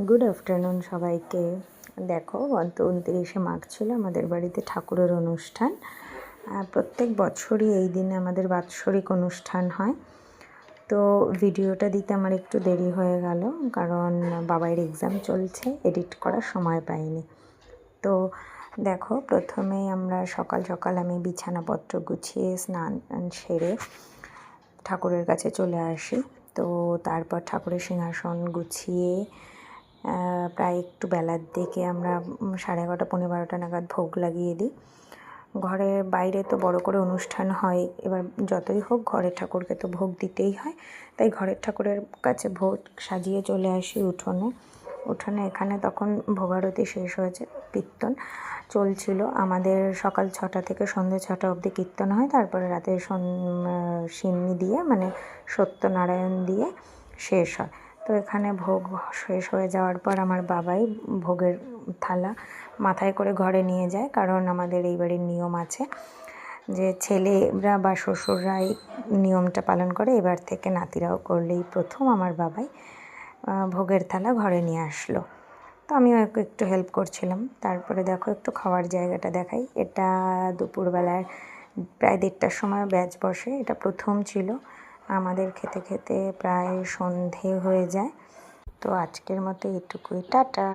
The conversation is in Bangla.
গুড আফটারনুন সবাইকে। দেখো, গত 29শে মাঘ ছিল আমাদের বাড়িতে ঠাকুরের অনুষ্ঠান। প্রত্যেক বছরই এই দিনে আমাদের বাৎসরিক অনুষ্ঠান হয়। তো ভিডিওটা দিতে আমার একটু দেরি হয়ে গেল, কারণ বাবার এক্সাম চলছে, এডিট করার সময় পাইনি। তো দেখো, প্রথমেই আমরা সকাল সকাল আমি বিছানাপত্র গুছিয়ে স্নান সেরে ঠাকুরের কাছে চলে আসি। তো তারপর ঠাকুরের সিংহাসন গুছিয়ে প্রায় একটু বেলার দিকে আমরা 11:30 পৌনে 12টা নাগাদ ভোগ লাগিয়ে দিই। ঘরের বাইরে তো বড় করে অনুষ্ঠান হয়, এবার যতই হোক ঘরের ঠাকুরকে তো ভোগ দিতেই হয়। তাই ঘরের ঠাকুরের কাছে ভোগ সাজিয়ে চলে আসি উঠোনে। এখানে তখন ভোগারতি শেষ হয়েছে, কীর্তন চলছিল আমাদের। সকাল 6টা থেকে সন্ধ্যে 6টা অবধি কীর্তন হয়, তারপরে রাতে সিন্নি দিয়ে মানে সত্যনারায়ণ দিয়ে শেষ হয়। তো এখানে ভোগ শেষ হয়ে যাওয়ার পর আমার বাবাই ভোগের থালা মাথায় করে ঘরে নিয়ে যায়, কারণ আমাদের এই বাড়ির নিয়ম আছে যে ছেলেরা বা শ্বশুররাই নিয়মটা পালন করে। এবার থেকে নাতিরাও করলেই প্রথম আমার বাবাই ভোগের থালা ঘরে নিয়ে আসলো। তো আমিও একটু হেল্প করছিলাম। তারপরে দেখো, একটু খাওয়ার জায়গাটা দেখাই। এটা দুপুরবেলার প্রায় 1:30টার সময় ব্যাচ বসে। এটা প্রথম ছিল। আমাদের খেতে খেতে প্রায় সন্ধে হয়ে যায়। তো আজকের মতো এটুকুই, টাটা।